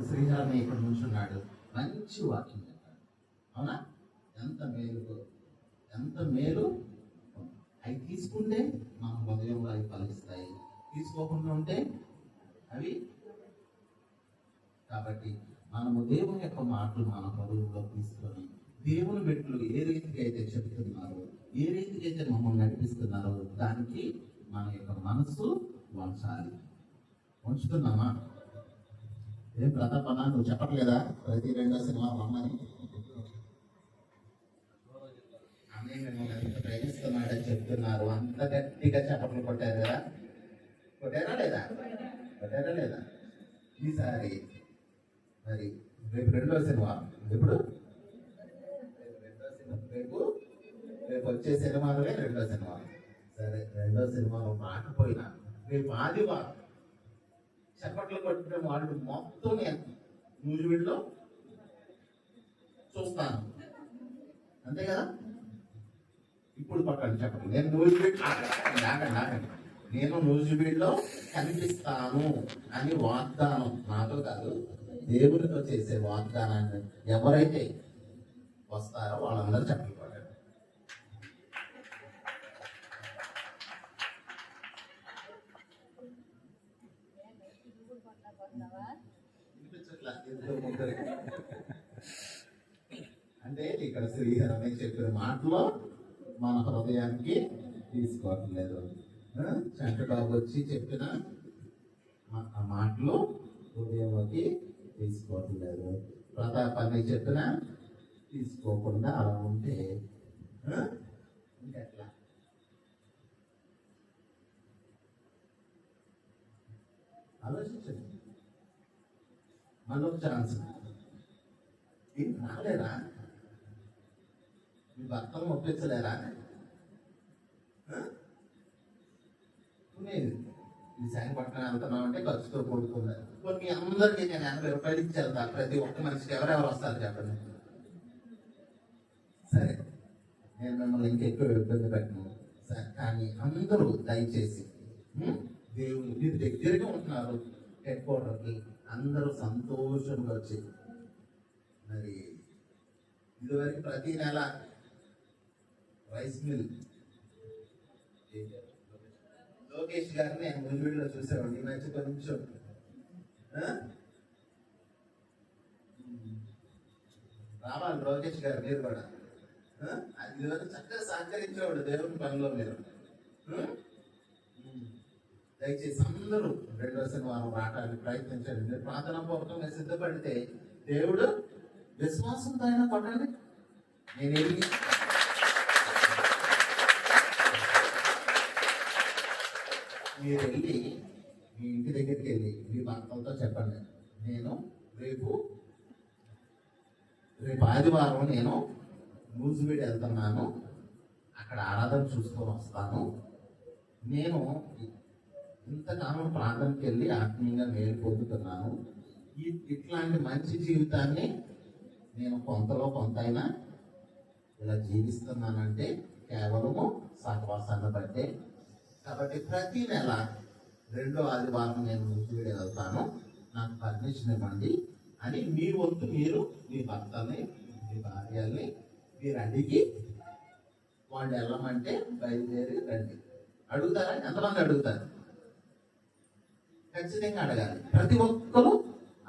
ఇప్పుడు శ్రీహరణ ఇక్కడ నుంచున్నాడు, మంచి వాక్యం చెప్పాడు. అవునా? ఎంత మేలు, ఎంత మేలు. అవి తీసుకుంటే మన హృదయంలో అవి ఫలిస్తాయి, తీసుకోకుండా ఉంటే అవి. కాబట్టి మనము దేవుని యొక్క మాటలు మన హృదయంలో తీసుకొని దేవుని బిడ్డలు ఏ రీతికి అయితే చెప్తున్నారో, ఏ రీతికి అయితే మమ్మల్ని నడిపిస్తున్నారో దానికి మన యొక్క మనసు వంచాలి. ఉంచుతున్నామా? ఏం ప్రతాపన్నా, నువ్వు చెప్పట్లేదా ప్రతి 2వ సినిమా రమ్మని? అన్నీ మిమ్మల్ని ఎంత ప్రేమిస్తున్నాడని చెప్తున్నారు, అంత గట్టిగా చెప్పట్లు కొట్టారు కదా? కొట్టారా లేదా? కొట్టారా లేదా? ఈసారి మరి రేపు 2వ సినిమా. ఎప్పుడు? రేపు వచ్చే సినిమాలోనే 2వ సినిమా. సరే, 2వ సినిమాలో రాకపోయినా రేపు ఆదివారం చప్పట్లు కొట్టిన వాళ్ళు మొత్తం నేను న్యూజివీడ్లో చూస్తాను, అంతే కదా? ఇప్పుడు పట్టండి చెప్పండి, నేను న్యూజివీడ్ నేను న్యూజివీడ్లో కనిపిస్తాను అని వాగ్దానం, నాతో కాదు దేవునితో చేసే వాగ్దానాన్ని ఎవరైతే వస్తారో వాళ్ళందరూ చెప్పలు పడారు. అంటే ఇక్కడ శ్రీహరమే చెప్పిన మాటలో మన హృదయానికి తీసుకోవట్లేదు. చంద్రబాబు వచ్చి చెప్పిన ఆ మాటలు హృదయంలోకి తీసుకోవట్లేదు. ప్రతాపాన్ని చెప్పిన తీసుకోకుండా అలా ఉంటే ఇంకెట్లా? ఆలోచించండి. మళ్ళొక ఛాన్స్. ఇది రాలేరా? మీ భర్తను ఒప్పించలేరా? విశాఖపట్నం వెళ్తున్నాం అంటే ఖర్చుతో కూడుకున్నారు. కొన్ని అందరికీ నేను 80 రూపాయలు ఇచ్చి వెళ్తాను. ప్రతి ఒక్క మనిషికి ఎవరెవరు వస్తారు చెప్పండి. సరే, నేను మిమ్మల్ని ఇంకెక్కువ ఇబ్బంది పెట్టను. కానీ అందరూ దయచేసి దేవుని మీరు దగ్గరగా ఉంటున్నారు, హెడ్ క్వార్టర్కి అందరూ సంతోషంగా వచ్చి, మరి ఇదివరకు ప్రతి నెల రైస్ మిల్ లోకేష్ గారిని నేను ముందులో చూసేవాడిని. ఈ మధ్య కొంచెం రావాలి లోకేష్ గారు, మీరు కూడా ఇదివరకు చక్కగా సహకరించేవాడు దేవుని పనిలో. మీరు దయచేసి అందరూ 2వ శనివారం రావడానికి ప్రయత్నించండి. మీరు ప్రార్థనా పూర్వకంగా సిద్ధపడితే దేవుడు విశ్వాసంతో అయినా కొట్టండి. నేనేమి మీరు వెళ్ళి మీ ఇంటి దగ్గరికి వెళ్ళి మీ భర్తలతో చెప్పండి, నేను రేపు ఆదివారం నేను న్యూజివీడ్ వెళ్తున్నాను, అక్కడ ఆరాధన చూసుకొని వస్తాను. నేను ఇంతకాలం ప్రాంతానికి వెళ్ళి ఆత్మీయంగా మేలు పొందుతున్నాను. ఇట్లాంటి మంచి జీవితాన్ని నేను కొంతలో కొంత అయినా ఇలా జీవిస్తున్నానంటే కేవలము సహవాసాన్ని బట్టే. కాబట్టి ప్రతి నెల 2వ ఆదివారం నేను న్యూజివీడ్ వెళ్తాను, నాకు పర్మిషన్ ఇవ్వండి అని మీ వంతు మీరు మీ భర్తని మీ భార్యల్ని మీరు అడిగి వాళ్ళు వెళ్ళమంటే బయలుదేరి రండి. అడుగుతారా? ఎంతమంది అడుగుతారు? ఖచ్చితంగా అడగాలి. ప్రతి ఒక్కరూ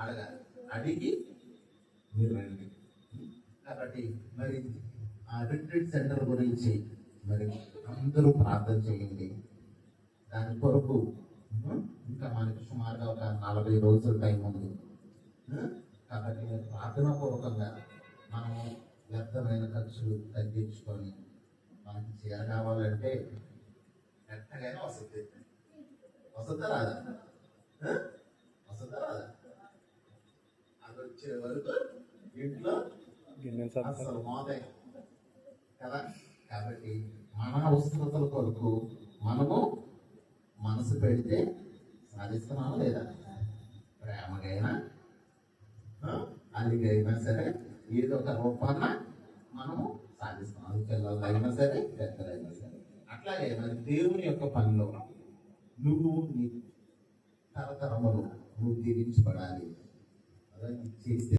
అడగాలి. అడిగి మీరు రండి. కాబట్టి మరి ఆ రిట్రీట్ సెంటర్ గురించి మరి అందరూ ప్రార్థన చేయండి. దాని కొరకు ఇంకా మనకి సుమారుగా ఒక 40 రోజుల టైం ఉంది. కాబట్టి మీరు ప్రార్థనాపూర్వకంగా మనము వ్యర్థమైన ఖర్చులు తగ్గించుకొని మనకి చీర కావాలంటే ఎట్టగైనా వస్తుంది. వస్తుందా రాదా? వస్తుందా రాదా? అది వచ్చే వరకు ఇంట్లో అసలు మోదే కదా. కాబట్టి మన అవసరతల కొరకు మనము మనసు పెడితే సాధిస్తున్నామా లేదా? ప్రేమగైనా అదిగైనా సరే ఏదో ఒక రూపాన మనము సాధిస్తాం. అది పిల్లలైనా సరే పెద్దలైనా సరే. అట్లాగే మరి దేవుని యొక్క పనిలో నువ్వు నీ తరతరములు నువ్వు దీవించబడాలి. అదే చేస్తే